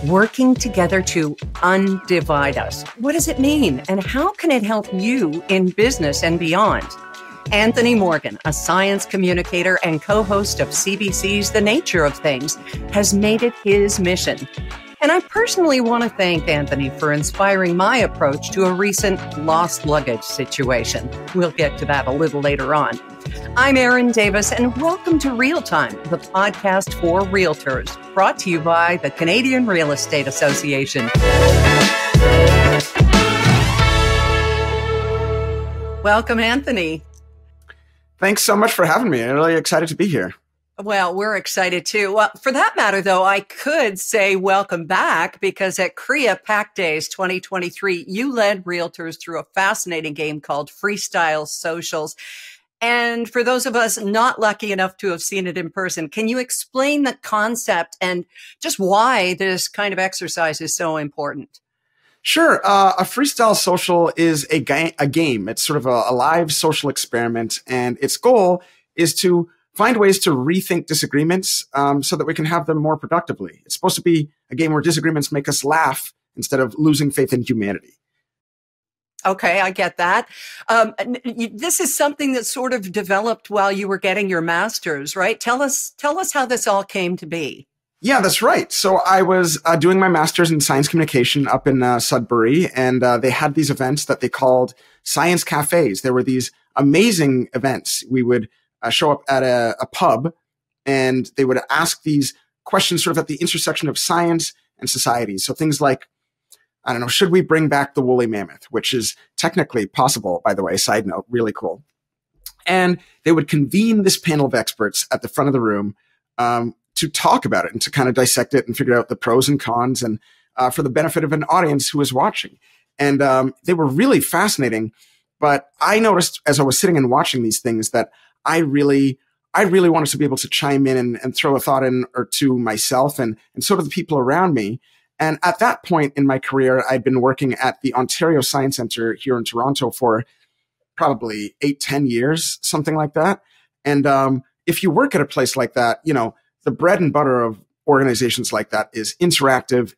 working together to undivide us. What does it mean, and how can it help you in business and beyond? Anthony Morgan, a science communicator and co-host of CBC's The Nature of Things, has made it his mission. And I personally want to thank Anthony for inspiring my approach to a recent lost luggage situation. We'll get to that a little later on. I'm Erin Davis, and welcome to Real Time, the podcast for realtors, brought to you by the Canadian Real Estate Association. Welcome, Anthony. Thanks so much for having me. I'm really excited to be here. Well, we're excited too. Well, for that matter, though, I could say welcome back because at CREA Pack Days 2023, you led realtors through a fascinating game called Freestyle Socials. And for those of us not lucky enough to have seen it in person, can you explain the concept and just why this kind of exercise is so important? Sure. A freestyle social is a game. It's sort of a live social experiment. And its goal is to find ways to rethink disagreements so that we can have them more productively. It's supposed to be a game where disagreements make us laugh instead of losing faith in humanity. Okay, I get that. This is something that sort of developed while you were getting your master's, right? Tell us how this all came to be. Yeah, that's right. So I was doing my master's in science communication up in Sudbury, and they had these events that they called science cafes. There were these amazing events. We would show up at a pub, and they would ask these questions sort of at the intersection of science and society. So things like, I don't know, should we bring back the woolly mammoth, which is technically possible, by the way, side note, really cool. And they would convene this panel of experts at the front of the room to talk about it and to kind of dissect it and figure out the pros and cons and for the benefit of an audience who was watching. And they were really fascinating. But I noticed as I was sitting and watching these things that I really wanted to be able to chime in and throw a thought in or two myself and so did the people around me. And at that point in my career, I'd been working at the Ontario Science Centre here in Toronto for probably 8-10 years, something like that. And if you work at a place like that, you know, the bread and butter of organizations like that is interactive.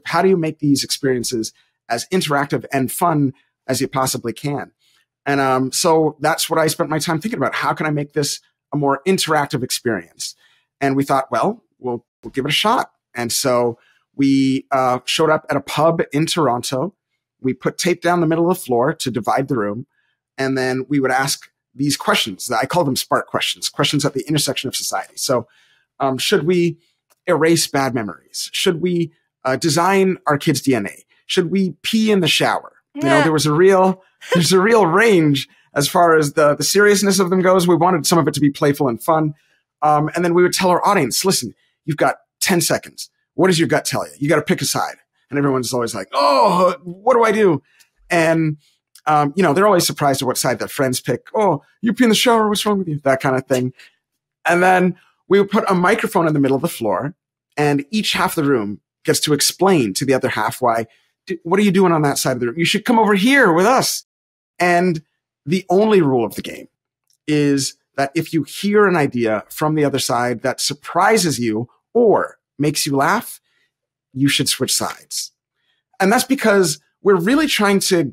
How do you make these experiences as interactive and fun as you possibly can? And so that's what I spent my time thinking about. How can I make this a more interactive experience? And we thought, well, we'll give it a shot. And so we showed up at a pub in Toronto. We put tape down the middle of the floor to divide the room. And then we would ask these questions. I call them spark questions, questions at the intersection of society. So should we erase bad memories? Should we design our kids' DNA? Should we pee in the shower? You know, there's a real range as far as the seriousness of them goes. We wanted some of it to be playful and fun. And then we would tell our audience, listen, you've got 10 seconds. What does your gut tell you? You got to pick a side. And everyone's always like, oh, what do I do? And, you know, they're always surprised at what side their friends pick. Oh, you pee in the shower. What's wrong with you? That kind of thing. And then we would put a microphone in the middle of the floor and each half of the room gets to explain to the other half why, what are you doing on that side of the room? You should come over here with us. And the only rule of the game is that if you hear an idea from the other side that surprises you or makes you laugh, you should switch sides. And that's because we're really trying to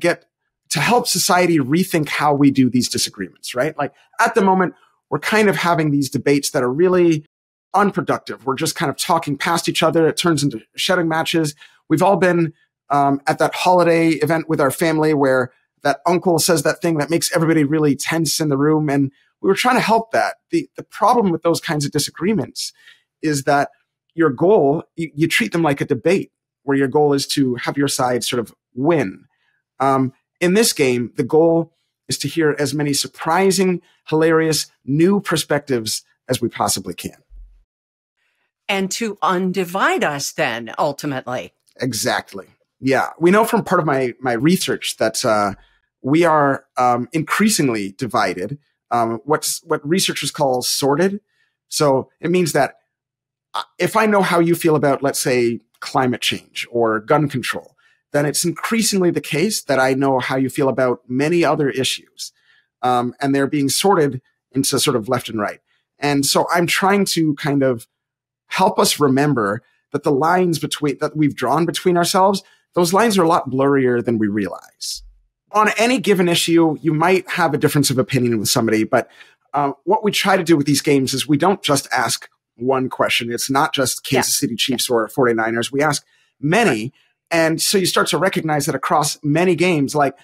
help society rethink how we do these disagreements, right? Like at the moment, we're kind of having these debates that are really unproductive. We're just kind of talking past each other. It turns into shouting matches. We've all been at that holiday event with our family where that uncle says that thing that makes everybody really tense in the room. And we were trying to help that. The problem with those kinds of disagreements is that your goal, you treat them like a debate where your goal is to have your side sort of win. In this game, the goal is to hear as many surprising, hilarious, new perspectives as we possibly can. And to undivide us then, ultimately. Exactly. Yeah. We know from part of my research that we are increasingly divided, what researchers call sorted. So it means that if I know how you feel about, let's say, climate change or gun control, then it's increasingly the case that I know how you feel about many other issues. And they're being sorted into sort of left and right. And so I'm trying to kind of help us remember that the lines that we've drawn between ourselves, those lines are a lot blurrier than we realize. On any given issue, you might have a difference of opinion with somebody, but what we try to do with these games is we don't just ask one question. It's not just Kansas City Chiefs or 49ers. We ask many. And so you start to recognize that across many games, like,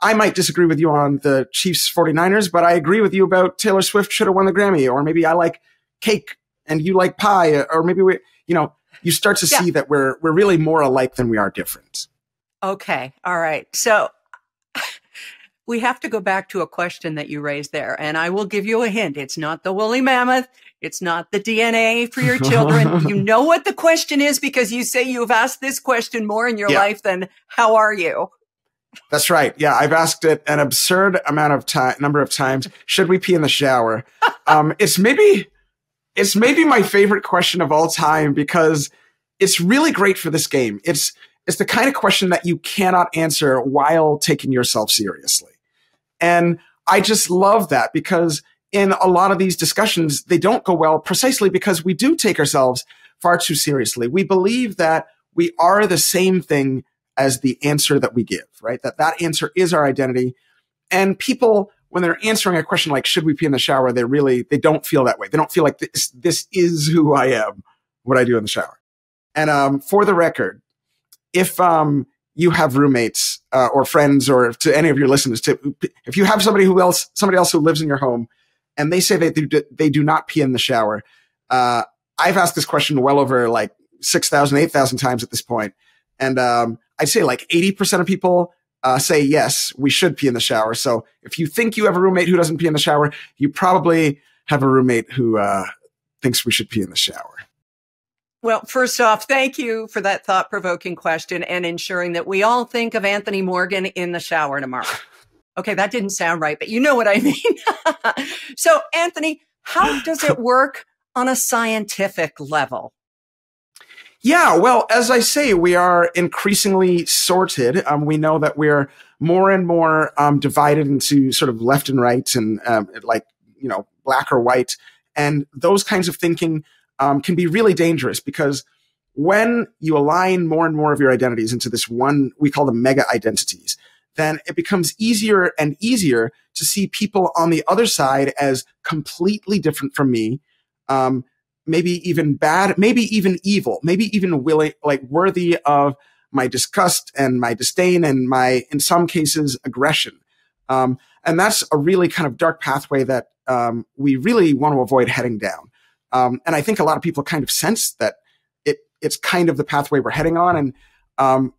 I might disagree with you on the Chiefs 49ers, but I agree with you about Taylor Swift should have won the Grammy, or maybe I like cake and you like pie, or maybe you start to see that we're really more alike than we are different. Okay. All right. So we have to go back to a question that you raised there, and I will give you a hint. It's not the woolly mammoth. It's not the DNA for your children. You know what the question is because you say you've asked this question more in your life than how are you? That's right. Yeah, I've asked it an absurd number of times. Should we pee in the shower? It's maybe my favorite question of all time because it's really great for this game. It's the kind of question that you cannot answer while taking yourself seriously. And I just love that because in a lot of these discussions, they don't go well precisely because we do take ourselves far too seriously. We believe that we are the same thing as the answer that we give, right? That answer is our identity. And people, when they're answering a question like, should we pee in the shower? They don't feel that way. They don't feel like this is who I am, what I do in the shower. And for the record, if you have roommates or friends, or to any of your listeners, if you have somebody else who lives in your home, and they say they do not pee in the shower, I've asked this question well over like 6,000, 8,000 times at this point, and I'd say like 80% of people say yes, we should pee in the shower. So if you think you have a roommate who doesn't pee in the shower, you probably have a roommate who thinks we should pee in the shower. Well, first off, thank you for that thought-provoking question and ensuring that we all think of Anthony Morgan in the shower tomorrow. Okay, that didn't sound right, but you know what I mean. So, Anthony, how does it work on a scientific level? Yeah, well, as I say, we are increasingly sorted. We know that we're more and more divided into sort of left and right and black or white. And those kinds of thinking can be really dangerous because when you align more and more of your identities into this one, we call them mega identities, then it becomes easier and easier to see people on the other side as completely different from me, maybe even bad, maybe even evil, maybe even worthy of my disgust and my disdain and my, in some cases, aggression. And that's a really kind of dark pathway that we really want to avoid heading down. And I think a lot of people kind of sense that it's kind of the pathway we're heading on. And,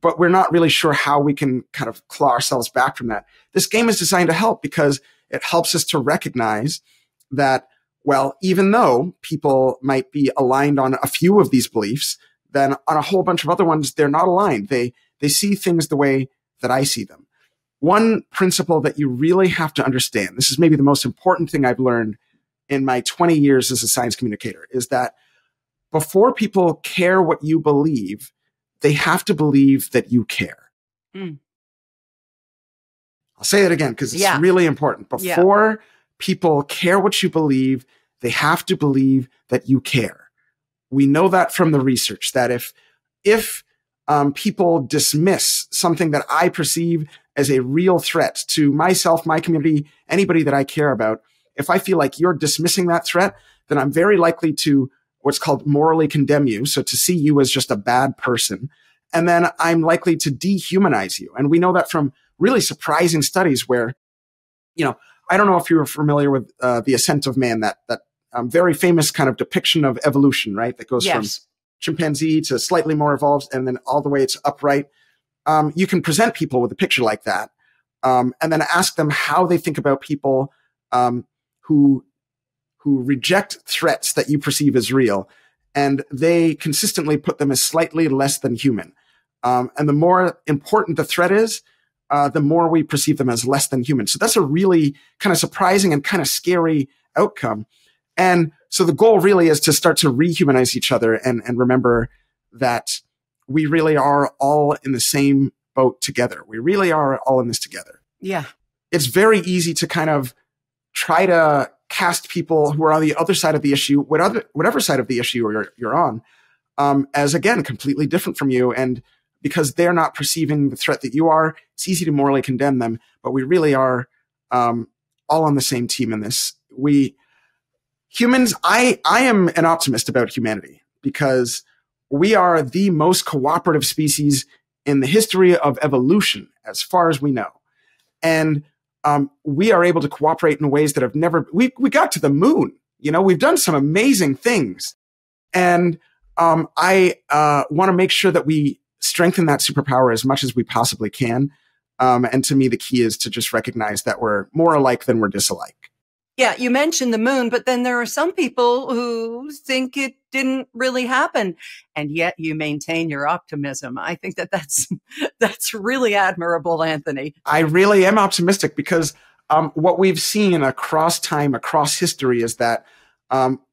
but we're not really sure how we can kind of claw ourselves back from that. This game is designed to help because it helps us to recognize that, well, even though people might be aligned on a few of these beliefs, then on a whole bunch of other ones, they're not aligned. They see things the way that I see them. One principle that you really have to understand, this is maybe the most important thing I've learned in my 20 years as a science communicator, is that before people care what you believe, they have to believe that you care. Mm. I'll say it again because it's really important. Before people care what you believe, they have to believe that you care. We know that from the research that if people dismiss something that I perceive as a real threat to myself, my community, anybody that I care about, if I feel like you're dismissing that threat, then I'm very likely to what's called morally condemn you. So to see you as just a bad person. And then I'm likely to dehumanize you. And we know that from really surprising studies where, I don't know if you're familiar with The Ascent of Man, that very famous kind of depiction of evolution, right? That goes from chimpanzee to slightly more evolved and then all the way to upright. You can present people with a picture like that and then ask them how they think about people who reject threats that you perceive as real. And they consistently put them as slightly less than human. And the more important the threat is, the more we perceive them as less than human. So that's a really kind of surprising and kind of scary outcome. And so the goal really is to start to rehumanize each other and remember that we really are all in the same boat together. We really are all in this together. Yeah. It's very easy to kind of try to cast people who are on the other side of the issue, whatever side of the issue you're on, as, again, completely different from you. And because they're not perceiving the threat that you are, it's easy to morally condemn them. But we really are all on the same team in this. Humans, I am an optimist about humanity because we are the most cooperative species in the history of evolution, as far as we know. And we are able to cooperate in ways that have never, we got to the moon. We've done some amazing things. And I want to make sure that we strengthen that superpower as much as we possibly can. And to me, the key is to just recognize that we're more alike than we're disalike. Yeah, you mentioned the moon, but then there are some people who think it didn't really happen, and yet you maintain your optimism. I think that's really admirable, Anthony. I really am optimistic because what we've seen across time, across history, is that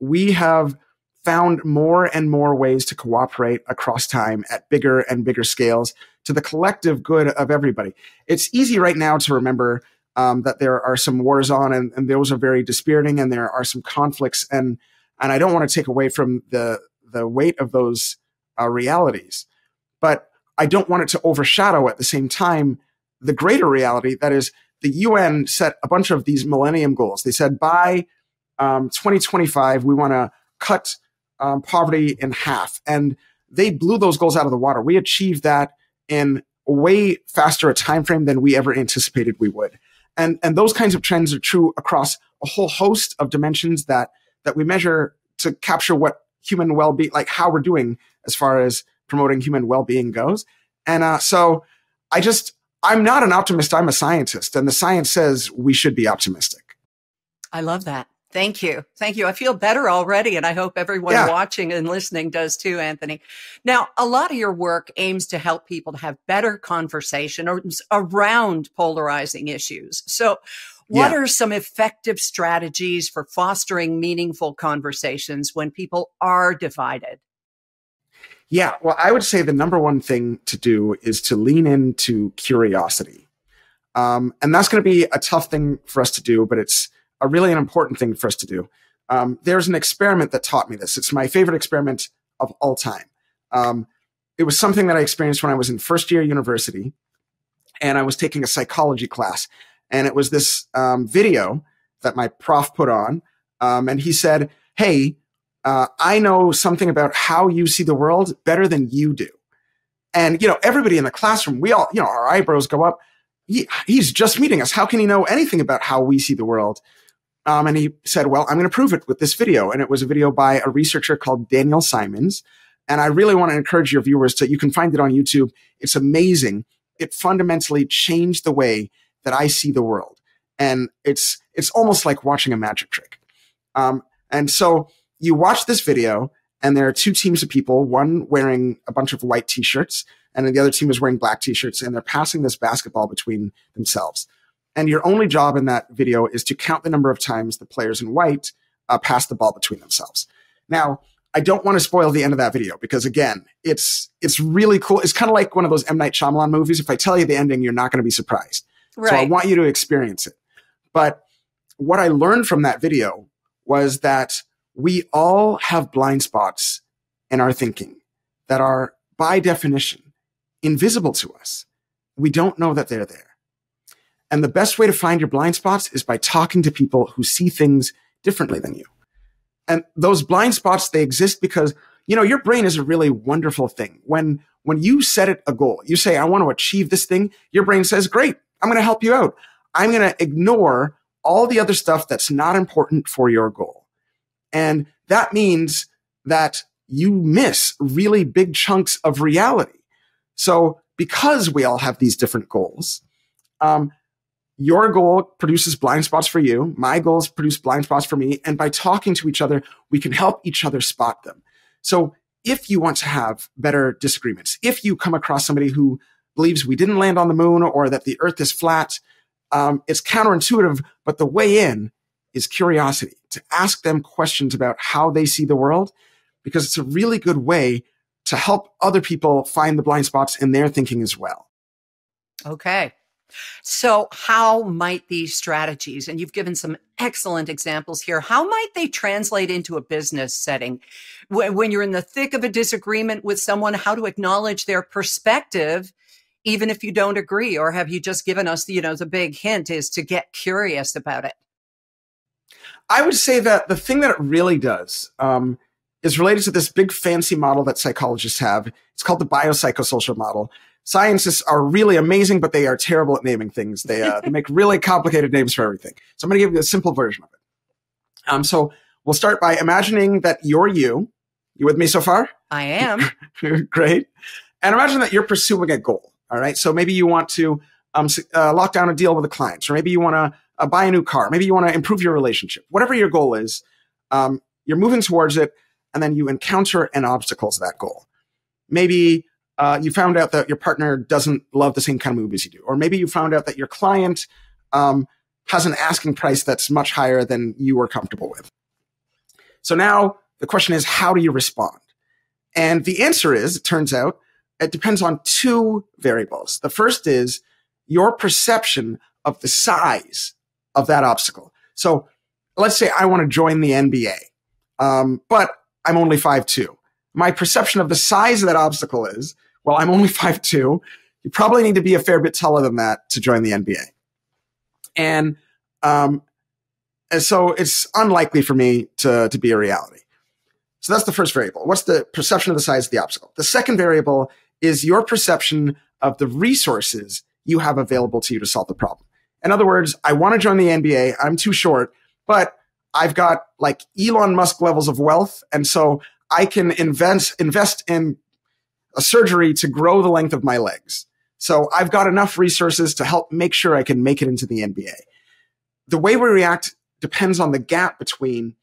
we have found more and more ways to cooperate across time at bigger and bigger scales to the collective good of everybody. It's easy right now to remember that there are some wars on, and those are very dispiriting, and there are some conflicts, and I don't want to take away from the weight of those realities, but I don't want it to overshadow at the same time the greater reality that is the UN set a bunch of these millennium goals. They said by 2025 we want to cut poverty in half, and they blew those goals out of the water. We achieved that in a way faster a time frame than we ever anticipated we would. And those kinds of trends are true across a whole host of dimensions that we measure to capture what human well-being, like how we're doing as far as promoting human well-being goes. And so I'm not an optimist, I'm a scientist. And the science says we should be optimistic. I love that. Thank you. Thank you. I feel better already, and I hope everyone watching and listening does too, Anthony. Now, a lot of your work aims to help people to have better conversations around polarizing issues. So what are some effective strategies for fostering meaningful conversations when people are divided? Yeah, well, I would say the number one thing to do is to lean into curiosity. And that's going to be a tough thing for us to do, but it's a really an important thing for us to do. There's an experiment that taught me this. It's my favorite experiment of all time. It was something that I experienced when I was in first year university, and I was taking a psychology class. And it was this video that my prof put on. And he said, hey, I know something about how you see the world better than you do. And, everybody in the classroom, we all, our eyebrows go up. He's just meeting us. How can he know anything about how we see the world? And he said, well, I'm going to prove it with this video. And it was a video by a researcher called Daniel Simons. And I really want to encourage your viewers you can find it on YouTube. It's amazing. It fundamentally changed the way that I see the world. And it's almost like watching a magic trick. And so you watch this video, and there are two teams of people, one wearing a bunch of white t-shirts, and then the other team is wearing black t-shirts, and they're passing this basketball between themselves. And your only job in that video is to count the number of times the players in white pass the ball between themselves. Now, I don't want to spoil the end of that video because, again, it's really cool. It's kind of like one of those M. Night Shyamalan movies. If I tell you the ending, you're not going to be surprised. Right. So I want you to experience it. But what I learned from that video was that we all have blind spots in our thinking that are, by definition, invisible to us. We don't know that they're there. And the best way to find your blind spots is by talking to people who see things differently than you. And those blind spots, they exist because, your brain is a really wonderful thing. When you set it a goal, you say, I want to achieve this thing, your brain says, great, I'm going to help you out. I'm going to ignore all the other stuff that's not important for your goal. And that means that you miss really big chunks of reality. So because we all have these different goals, your goal produces blind spots for you. My goals produce blind spots for me. And by talking to each other, we can help each other spot them. So if you want to have better disagreements, if you come across somebody who believes we didn't land on the moon or that the earth is flat, it's counterintuitive, but the way in is curiosity, to ask them questions about how they see the world, because it's a really good way to help other people find the blind spots in their thinking as well. Okay. So how might these strategies, and you've given some excellent examples here, how might they translate into a business setting? When you're in the thick of a disagreement with someone, how to acknowledge their perspective, even if you don't agree? Or have you just given us, the big hint is to get curious about it? I would say that the thing that it really does is related to this big fancy model that psychologists have. It's called the biopsychosocial model. Scientists are really amazing, but they are terrible at naming things. They make really complicated names for everything. So I'm going to give you a simple version of it. So we'll start by imagining that you're you. You with me so far? I am. Great. And imagine that you're pursuing a goal. All right. So maybe you want to lock down a deal with a client, or maybe you want to buy a new car. Maybe you want to improve your relationship. Whatever your goal is, you're moving towards it, and then you encounter an obstacle to that goal. Maybe you found out that your partner doesn't love the same kind of movies you do. Or maybe you found out that your client has an asking price that's much higher than you were comfortable with. So now the question is, how do you respond? And the answer is, it turns out, it depends on two variables. The first is your perception of the size of that obstacle. So let's say I want to join the NBA, but I'm only 5'2". My perception of the size of that obstacle is, well, I'm only 5'2". You probably need to be a fair bit taller than that to join the NBA. And so it's unlikely for me to be a reality. So that's the first variable. What's the perception of the size of the obstacle? The second variable is your perception of the resources you have available to you to solve the problem. In other words, I want to join the NBA. I'm too short, but I've got like Elon Musk levels of wealth. And so I can invest in a surgery to grow the length of my legs. So I've got enough resources to help make sure I can make it into the NBA. The way we react depends on the gap between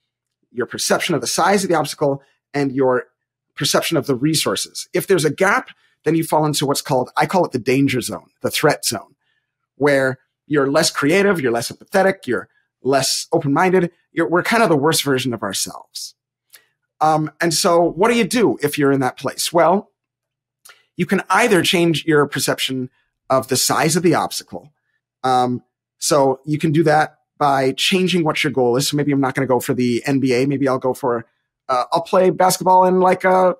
your perception of the size of the obstacle and your perception of the resources. If there's a gap, then you fall into what's called, I call it the danger zone, the threat zone, where you're less creative, you're less empathetic, you're less open-minded. We're kind of the worst version of ourselves. And so what do you do if you're in that place? Well, you can either change your perception of the size of the obstacle. So you can do that by changing what your goal is. So maybe I'm not going to go for the NBA. Maybe I'll go for, I'll play basketball in like a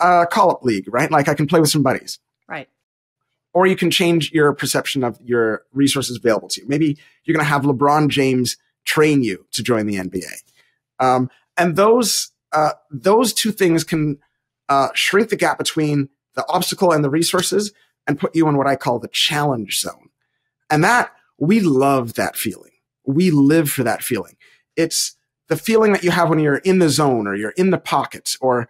call-up league, right? Like I can play with some buddies. Right. Or you can change your perception of your resources available to you. Maybe you're going to have LeBron James train you to join the NBA. And those two things can shrink the gap between the obstacle and the resources and put you in what I call the challenge zone. And that, we love that feeling. We live for that feeling. It's the feeling that you have when you're in the zone or you're in the pocket, or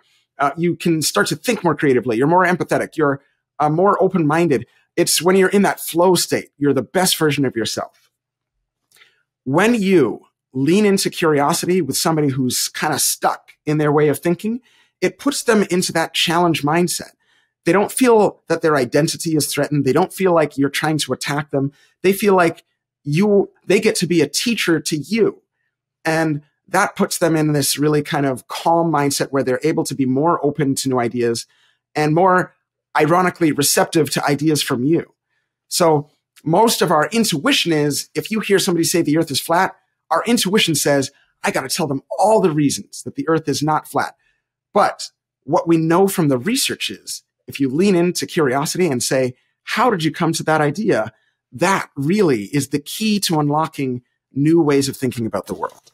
you can start to think more creatively. You're more empathetic. You're more open-minded. It's when you're in that flow state. You're the best version of yourself. When you lean into curiosity with somebody who's kind of stuck in their way of thinking, it puts them into that challenge mindset. They don't feel that their identity is threatened. They don't feel like you're trying to attack them. They feel like they get to be a teacher to you. And that puts them in this really kind of calm mindset where they're able to be more open to new ideas and more, ironically, receptive to ideas from you. So most of our intuition is, if you hear somebody say the earth is flat, our intuition says, I got to tell them all the reasons that the earth is not flat. But what we know from the research is, if you lean into curiosity and say, how did you come to that idea? That really is the key to unlocking new ways of thinking about the world.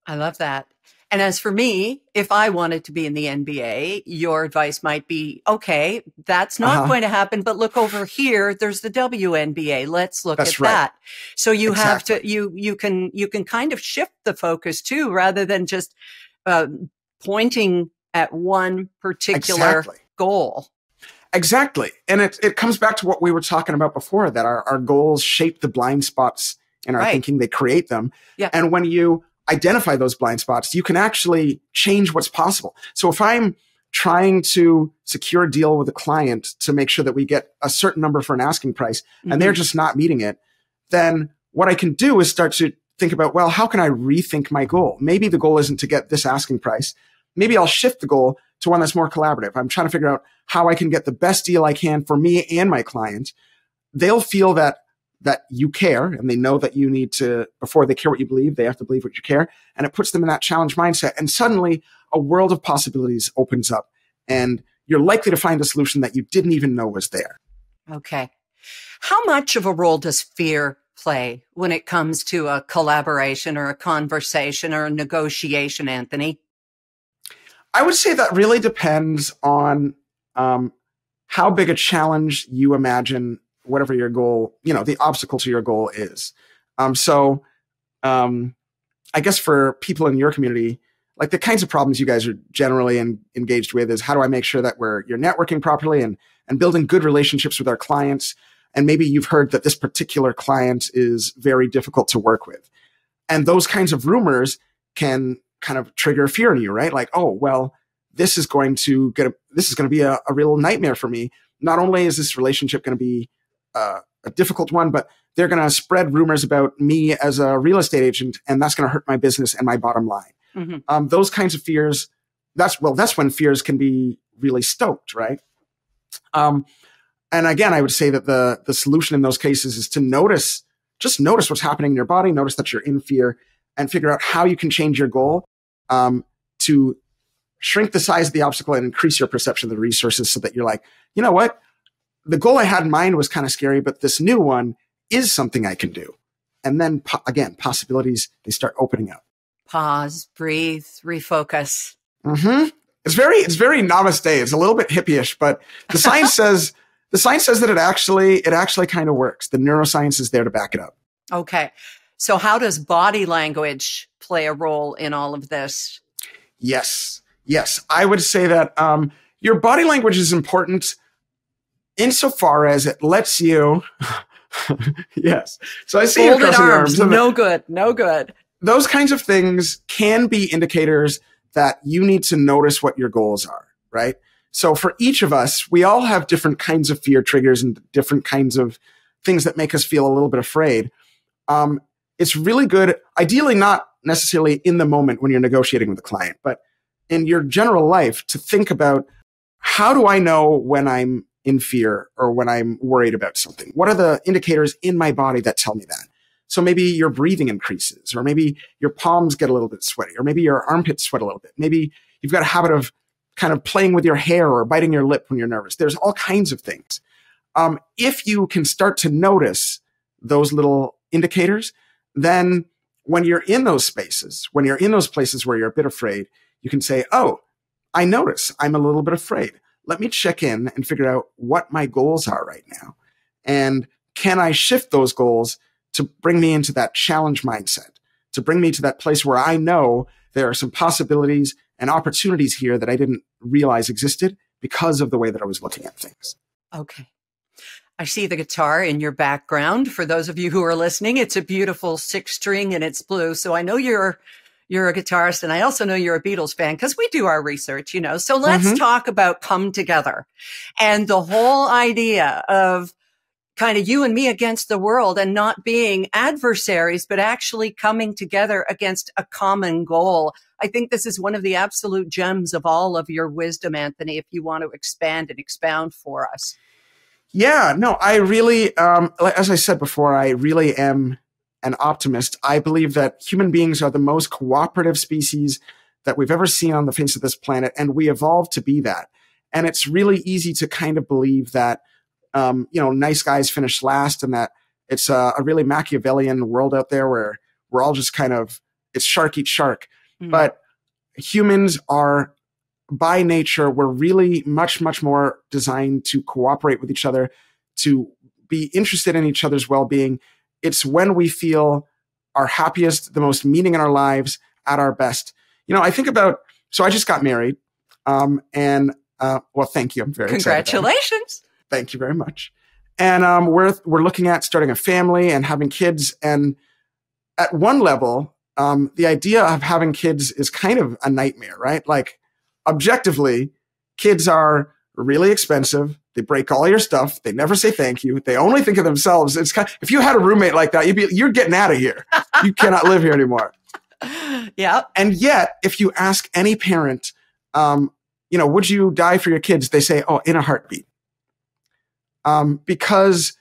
I love that. And as for me, if I wanted to be in the NBA, your advice might be, okay, that's not going to happen, but look over here. There's the WNBA. Let's look at that. So you have to, you can kind of shift the focus too, rather than just pointing at one particular goal. Exactly. And it comes back to what we were talking about before, that our goals shape the blind spots in our thinking. They create them. Yeah. And when you identify those blind spots, you can actually change what's possible. So if I'm trying to secure a deal with a client to make sure that we get a certain number for an asking price, and they're just not meeting it, then what I can do is start to think about, well, how can I rethink my goal? Maybe the goal isn't to get this asking price. Maybe I'll shift the goal to one that's more collaborative. I'm trying to figure out how I can get the best deal I can for me and my client. They'll feel that that you care, and they know that you need to, before they care what you believe, they have to believe what you care. And it puts them in that challenge mindset. And suddenly a world of possibilities opens up, and you're likely to find a solution that you didn't even know was there. Okay. How much of a role does fear play when it comes to a collaboration or a conversation or a negotiation, Anthony? I would say that really depends on how big a challenge you imagine whatever your goal, the obstacle to your goal is. I guess for people in your community, like the kinds of problems you guys are generally engaged with is how do I make sure that you're networking properly and building good relationships with our clients. And maybe you've heard that this particular client is very difficult to work with. And those kinds of rumors can kind of trigger fear in you, right? Like, oh, well, this is going to be a real nightmare for me. Not only is this relationship going to be a difficult one, but they're going to spread rumors about me as a real estate agent, and that's going to hurt my business and my bottom line. Mm-hmm. Those kinds of fears, that's when fears can be really stoked, right? And again, I would say that the solution in those cases is to just notice what's happening in your body, notice that you're in fear, and figure out how you can change your goal to shrink the size of the obstacle and increase your perception of the resources so that you're like, you know what? The goal I had in mind was kind of scary, but this new one is something I can do. And then again, possibilities, they start opening up. Pause, breathe, refocus. Mm-hmm. It's very namaste. It's a little bit hippie-ish, but the science says that it actually kind of works. The neuroscience is there to back it up. Okay. So how does body language play a role in all of this? Yes. I would say that your body language is important insofar as it lets you, yes. So I see you crossing your arms. No good. Those kinds of things can be indicators that you need to notice what your goals are, right? So for each of us, we all have different kinds of fear triggers and different kinds of things that make us feel a little bit afraid. It's really good, ideally not necessarily in the moment when you're negotiating with a client, but in your general life to think about, how do I know when I'm in fear or when I'm worried about something? What are the indicators in my body that tell me that? So maybe your breathing increases, or maybe your palms get a little bit sweaty, or maybe your armpits sweat a little bit. Maybe you've got a habit of kind of playing with your hair or biting your lip when you're nervous. There's all kinds of things. If you can start to notice those little indicators, then when you're in those places where you're a bit afraid, you can say, oh, I notice I'm a little bit afraid. Let me check in and figure out what my goals are right now. And can I shift those goals to bring me into that challenge mindset, to bring me to that place where I know there are some possibilities and opportunities here that I didn't realize existed because of the way that I was looking at things. Okay. I see the guitar in your background. For those of you who are listening, it's a beautiful 6-string and it's blue. So I know you're a guitarist, and I also know you're a Beatles fan because we do our research, So let's talk about Come Together and the whole idea of kind of you and me against the world and not being adversaries, but actually coming together against a common goal. I think this is one of the absolute gems of all of your wisdom, Anthony, if you want to expand and expound for us. Yeah, no, I really, as I said before, I really am an optimist. I believe that human beings are the most cooperative species that we've ever seen on the face of this planet, and we evolved to be that. And it's really easy to kind of believe that, nice guys finish last, and that it's a really Machiavellian world out there where we're all just kind of, it's shark eats shark. Mm. But humans are, by nature, we're really much, much more designed to cooperate with each other, to be interested in each other's well-being. It's when we feel our happiest, the most meaning in our lives, at our best. I think about, so I just got married. Well, thank you. I'm very excited. Congratulations. Thank you very much. And we're looking at starting a family and having kids. And at one level, the idea of having kids is kind of a nightmare, right? Like, objectively, kids are really expensive. They break all your stuff. They never say thank you. They only think of themselves. It's kind of, if you had a roommate like that, you're getting out of here. You cannot live here anymore. Yeah. And yet, if you ask any parent, would you die for your kids? They say, oh, in a heartbeat. Because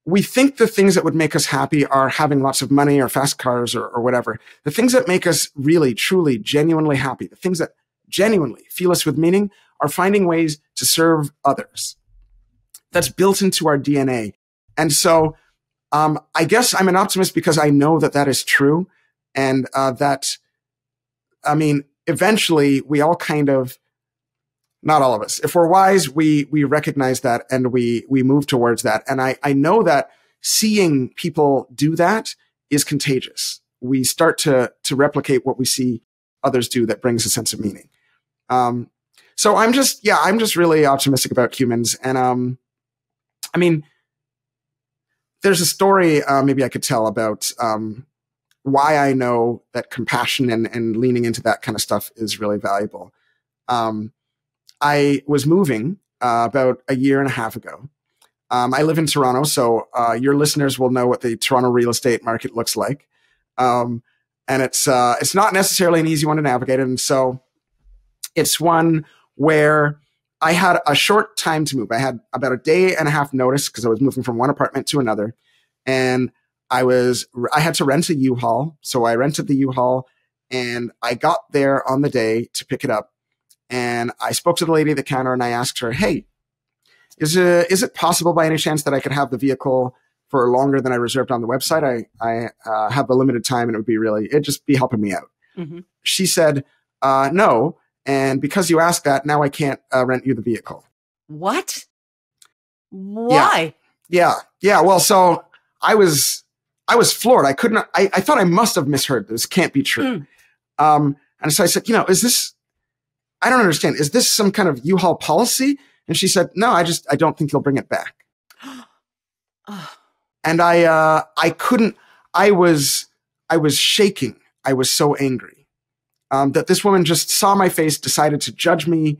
we think the things that would make us happy are having lots of money or fast cars or whatever. The things that make us really, truly, genuinely happy, the things that genuinely fill us with meaning are finding ways to serve others. That's built into our DNA. And so I guess I'm an optimist because I know that that is true. And eventually we all kind of, not all of us, if we're wise, we recognize that and we move towards that. And I know that seeing people do that is contagious. We start to replicate what we see others do that brings a sense of meaning. So I'm just really optimistic about humans. And, there's a story, maybe I could tell about, why I know that compassion and leaning into that kind of stuff is really valuable. I was moving, about a year and a half ago. I live in Toronto, so, your listeners will know what the Toronto real estate market looks like. And it's not necessarily an easy one to navigate. And so it's one where I had a short time to move. I had about a day and a half notice because I was moving from one apartment to another. And I had to rent a U-Haul. So I rented the U-Haul and I got there on the day to pick it up. And I spoke to the lady at the counter and I asked her, hey, is it possible by any chance that I could have the vehicle for longer than I reserved on the website? I have a limited time and it'd just be helping me out. Mm-hmm. She said, no. And because you asked that, now I can't rent you the vehicle. What? Why? Yeah. Well, so I was floored. I thought I must have misheard. This can't be true. And so I said, is this, I don't understand. Is this some kind of U-Haul policy? And she said, no, I don't think you'll bring it back. And I was shaking. I was so angry. That this woman just saw my face, decided to judge me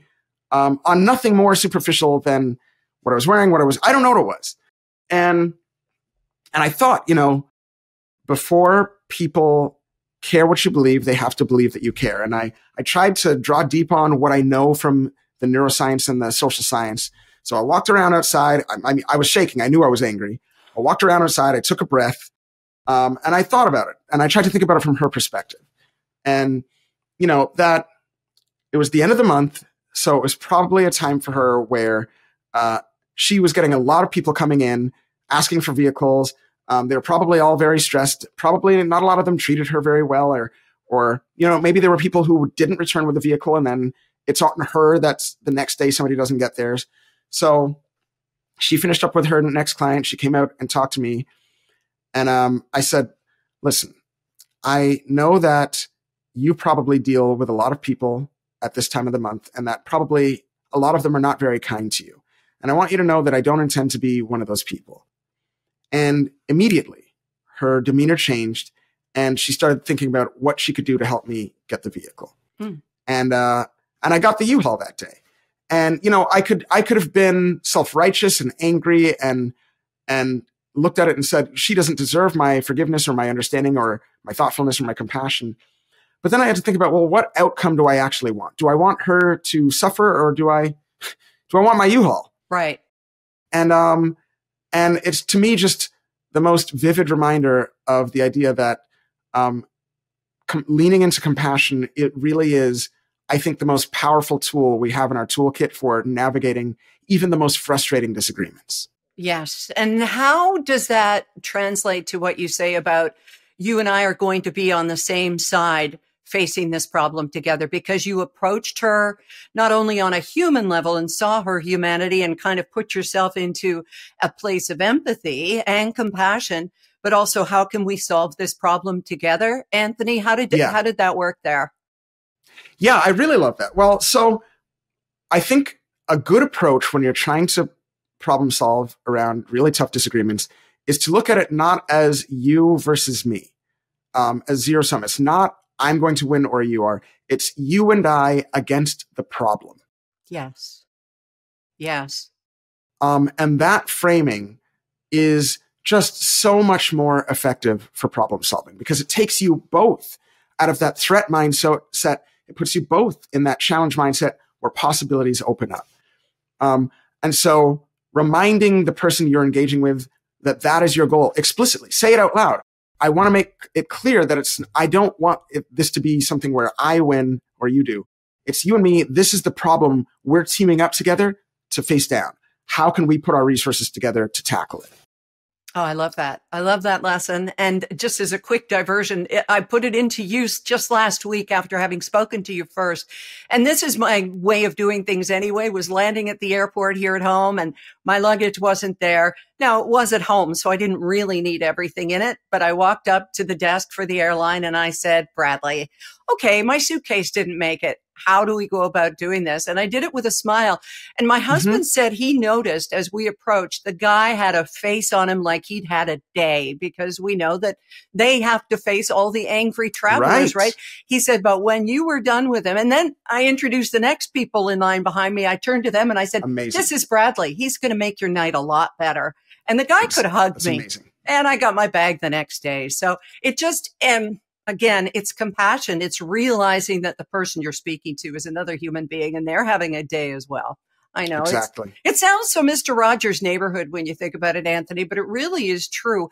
on nothing more superficial than what I was wearing, I don't know what it was. And I thought, before people care what you believe, they have to believe that you care. And I tried to draw deep on what I know from the neuroscience and the social science. So I walked around outside. I was shaking. I knew I was angry. I walked around outside. I took a breath, and I thought about it. And I tried to think about it from her perspective. And that it was the end of the month. So it was probably a time for her where she was getting a lot of people coming in, asking for vehicles. They were probably all very stressed. Probably not a lot of them treated her very well, or maybe there were people who didn't return with the vehicle and then it's on her that the next day somebody doesn't get theirs. So she finished up with her next client. She came out and talked to me. And I said, listen, I know that you probably deal with a lot of people at this time of the month, and that probably a lot of them are not very kind to you. And I want you to know that I don't intend to be one of those people. And immediately her demeanor changed and she started thinking about what she could do to help me get the vehicle. And I got the U-Haul that day. And, I could have been self-righteous and angry and looked at it and said, she doesn't deserve my forgiveness or my understanding or my thoughtfulness or my compassion. But then I had to think about, well, what outcome do I actually want? Do I want her to suffer or do I want my U-Haul? Right. And it's to me just the most vivid reminder of the idea that leaning into compassion, it really is, I think, the most powerful tool we have in our toolkit for navigating even the most frustrating disagreements. Yes. And how does that translate to what you say about you and I are going to be on the same side facing this problem together? Because you approached her not only on a human level and saw her humanity and kind of put yourself into a place of empathy and compassion, but also how can we solve this problem together? Anthony, how did that work there? Yeah, I really love that. Well, so I think a good approach when you're trying to problem solve around really tough disagreements is to look at it not as you versus me, as zero sum. It's not I'm going to win or you are. It's you and I against the problem. Yes. Yes. And that framing is just so much more effective for problem solving because it takes you both out of that threat mindset. It puts you both in that challenge mindset where possibilities open up. And so reminding the person you're engaging with that is your goal explicitly. Say it out loud. I want to make it clear that I don't want this to be something where I win or you do. It's you and me. This is the problem we're teaming up together to face down. How can we put our resources together to tackle it? Oh, I love that. I love that lesson. And just as a quick diversion, I put it into use just last week after having spoken to you first. And this is my way of doing things anyway, was landing at the airport here at home and my luggage wasn't there. Now, it was at home, so I didn't really need everything in it. But I walked up to the desk for the airline and I said, Bradley, okay, my suitcase didn't make it. How do we go about doing this? And I did it with a smile. And my husband said he noticed as we approached, the guy had a face on him like he'd had a day, because we know that they have to face all the angry travelers, right? He said, but when you were done with him, and then I introduced the next people in line behind me, I turned to them and I said, amazing. This is Bradley. He's going to make your night a lot better. And the guy could have hugged me. Amazing. And I got my bag the next day. So it just, again, it's compassion. It's realizing that the person you're speaking to is another human being and they're having a day as well. I know. Exactly. It sounds so Mr. Rogers' Neighborhood when you think about it, Anthony, but it really is true.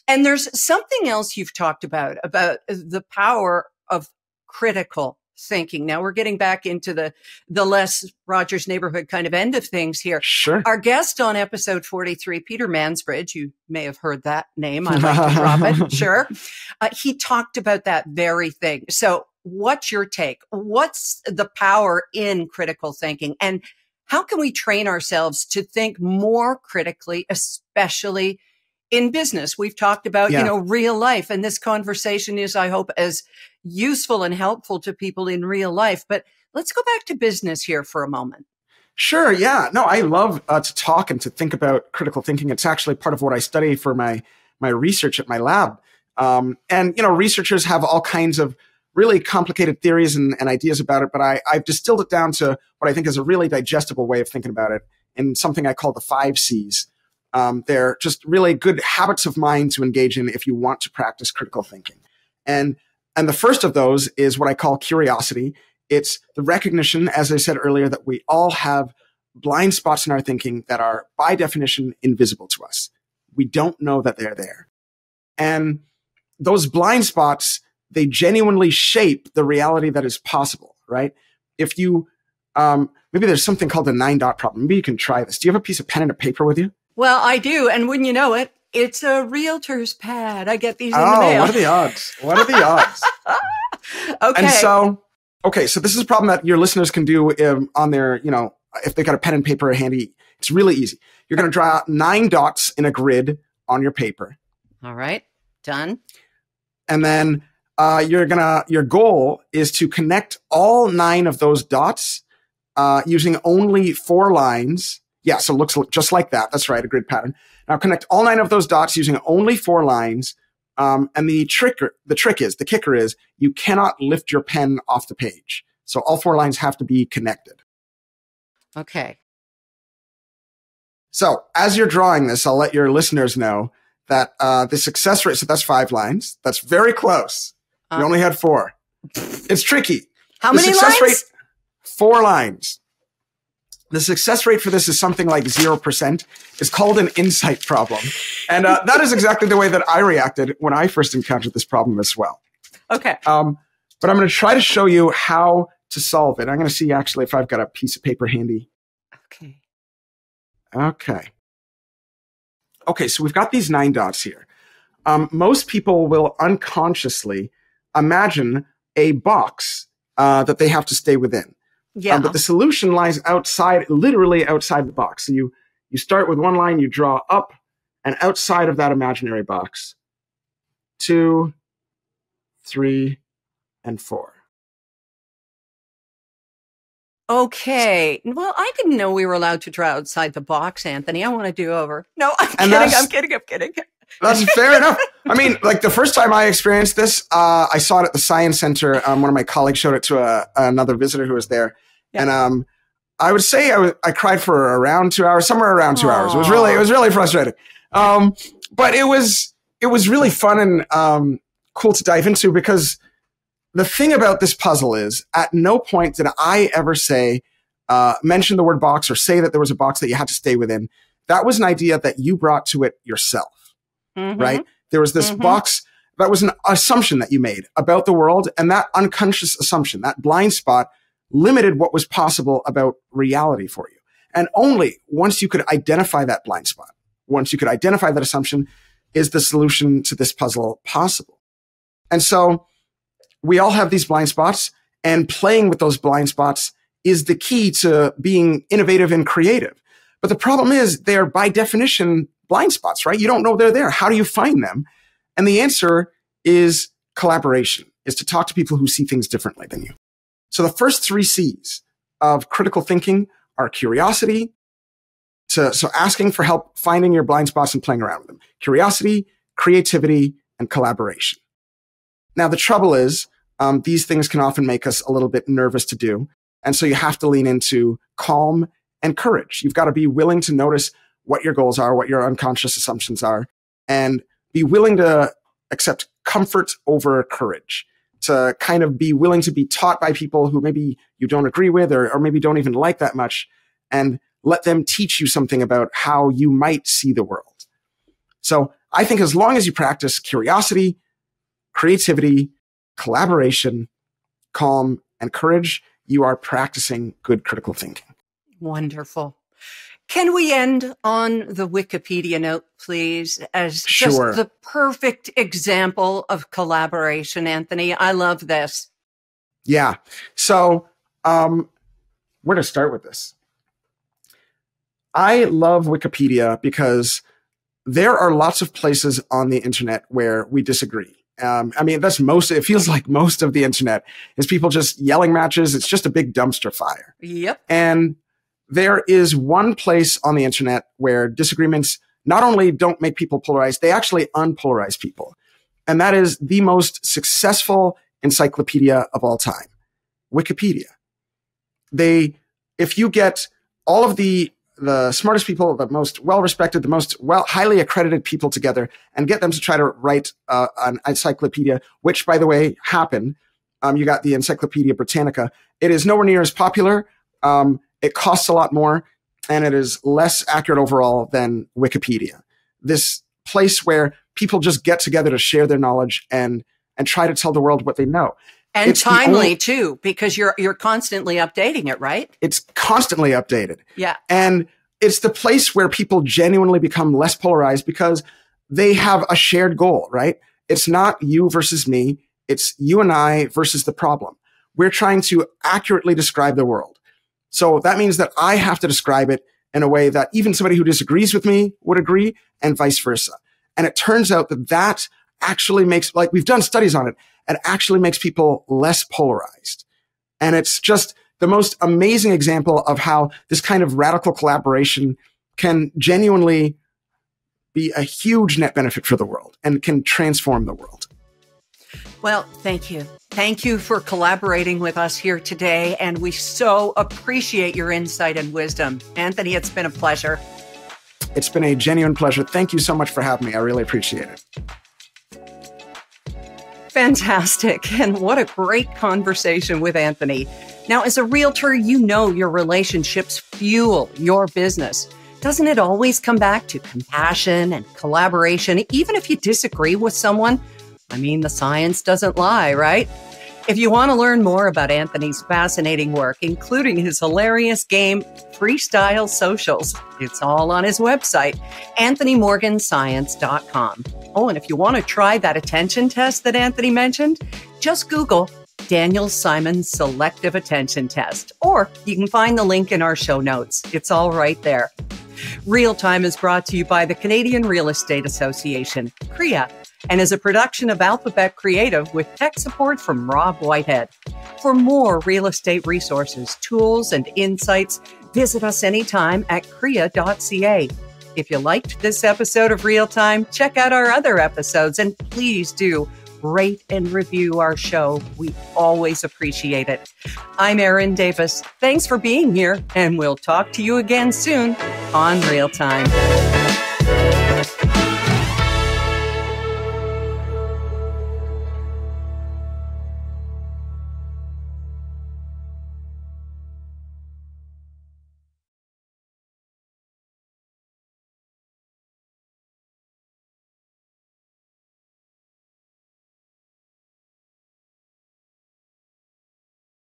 And there's something else you've talked about the power of critical thinking. Now we're getting back into the less Rogers Neighborhood kind of end of things here. Sure. Our guest on episode 43, Peter Mansbridge, you may have heard that name. I like to drop it. Sure. He talked about that very thing. So what's your take? What's the power in critical thinking? And how can we train ourselves to think more critically, especially in business? We've talked about, real life. And this conversation is, I hope, as useful and helpful to people in real life. But let's go back to business here for a moment. Sure. Yeah. No, I love to talk and to think about critical thinking. It's actually part of what I study for my research at my lab. And researchers have all kinds of really complicated theories and ideas about it, but I've distilled it down to what I think is a really digestible way of thinking about it in something I call the 5 C's. They're just really good habits of mind to engage in if you want to practice critical thinking. And the first of those is what I call curiosity. It's the recognition, as I said earlier, that we all have blind spots in our thinking that are by definition invisible to us. We don't know that they're there. And those blind spots, they genuinely shape the reality that is possible, right? If you, maybe there's something called the 9-dot problem. Maybe you can try this. Do you have a piece of pen and a paper with you? Well, I do. And wouldn't you know it, it's a realtor's pad. I get these in the mail. What are the odds? What are the odds? Okay. And so this is a problem that your listeners can do on their, if they got a pen and paper handy. It's really easy. You're going to draw 9 dots in a grid on your paper. All right. Done. And then your goal is to connect all 9 of those dots using only 4 lines. Yeah, so it looks just like that. That's right, a grid pattern. Now connect all 9 of those dots using only 4 lines. And the kicker is you cannot lift your pen off the page. So all 4 lines have to be connected. Okay. So as you're drawing this, I'll let your listeners know that the success rate, so that's 5 lines. That's very close. You only had 4. It's tricky. How many lines? 4 lines. The success rate for this is something like 0%. It's called an insight problem. And that is exactly the way that I reacted when I first encountered this problem as well. Okay. But I'm going to try to show you how to solve it. I'm going to see actually if I've got a piece of paper handy. Okay, so we've got these 9 dots here. Most people will unconsciously imagine a box that they have to stay within. Yeah. But the solution lies outside, literally outside the box. So you start with 1 line, you draw up, and outside of that imaginary box, 2, 3, and 4. Okay. Well, I didn't know we were allowed to draw outside the box, Anthony. I want to do over. No, I'm kidding. That's fair enough. I mean, like the first time I experienced this, I saw it at the Science Center. One of my colleagues showed it to another visitor who was there. Yeah. And I would say I cried for around 2 hours, somewhere around 2 hours. It was really frustrating. But it was really fun and cool to dive into, because the thing about this puzzle is at no point did I ever mention the word box or say that there was a box that you had to stay within. that was an idea that you brought to it yourself, right? There was this box that was an assumption that you made about the world. And that unconscious assumption, that blind spot, limited what was possible about reality for you. And only once you could identify that blind spot, once you could identify that assumption, is the solution to this puzzle possible. And so we all have these blind spots, and playing with those blind spots is the key to being innovative and creative. But the problem is they're by definition blind spots, right? You don't know they're there. How do you find them? And the answer is collaboration, is to talk to people who see things differently than you. So the first 3 C's of critical thinking are curiosity, so asking for help, finding your blind spots and playing around with them. Curiosity, creativity, and collaboration. Now, the trouble is, these things can often make us a little bit nervous to do. And so you have to lean into calm and courage. You've got to be willing to notice what your goals are, what your unconscious assumptions are, and be willing to accept comfort over courage, to kind of be willing to be taught by people who maybe you don't agree with or maybe don't even like that much, and let them teach you something about how you might see the world. So I think as long as you practice curiosity, creativity, collaboration, calm, and courage, you are practicing good critical thinking. Wonderful. Can we end on the Wikipedia note, please, as just the perfect example of collaboration, Anthony? I love this. Yeah. So where to start with this? I love Wikipedia because there are lots of places on the internet where we disagree. I mean, it feels like most of the internet is people just yelling matches. It's just a big dumpster fire. Yep. And there is one place on the internet where disagreements not only don't make people polarized, they actually unpolarize people. And that is the most successful encyclopedia of all time, Wikipedia. If you get all of the smartest people, the most well-respected, the most highly accredited people together and get them to try to write an encyclopedia, which, by the way, happened. You got the Encyclopedia Britannica. It is nowhere near as popular. It costs a lot more, and it is less accurate overall than Wikipedia. This place where people just get together to share their knowledge and try to tell the world what they know. And it's timely too, because you're constantly updating it, right? It's constantly updated. Yeah. And it's the place where people genuinely become less polarized because they have a shared goal, right? It's not you versus me. It's you and I versus the problem. We're trying to accurately describe the world. So that means that I have to describe it in a way that even somebody who disagrees with me would agree, and vice versa. And it turns out that actually makes, like, we've done studies on it, it actually makes people less polarized. And it's just the most amazing example of how this kind of radical collaboration can genuinely be a huge net benefit for the world and can transform the world. Well, thank you. Thank you for collaborating with us here today. And we so appreciate your insight and wisdom. Anthony, it's been a pleasure. It's been a genuine pleasure. Thank you so much for having me. I really appreciate it. Fantastic. And what a great conversation with Anthony. Now, as a realtor, you know your relationships fuel your business. Doesn't it always come back to compassion and collaboration, even if you disagree with someone? I mean, the science doesn't lie, right? If you want to learn more about Anthony's fascinating work, including his hilarious game, Freestyle Socials, it's all on his website, anthonymorganscience.com. Oh, and if you want to try that attention test that Anthony mentioned, just Google Daniel Simon Selective Attention Test, or you can find the link in our show notes. It's all right there. Real Time is brought to you by the Canadian Real Estate Association, CREA, and is a production of Alphabet Creative with tech support from Rob Whitehead. For more real estate resources, tools, and insights, visit us anytime at crea.ca. If you liked this episode of Real Time, check out our other episodes, and please do rate and review our show. We always appreciate it. I'm Erin Davis. Thanks for being here, and we'll talk to you again soon on Real Time.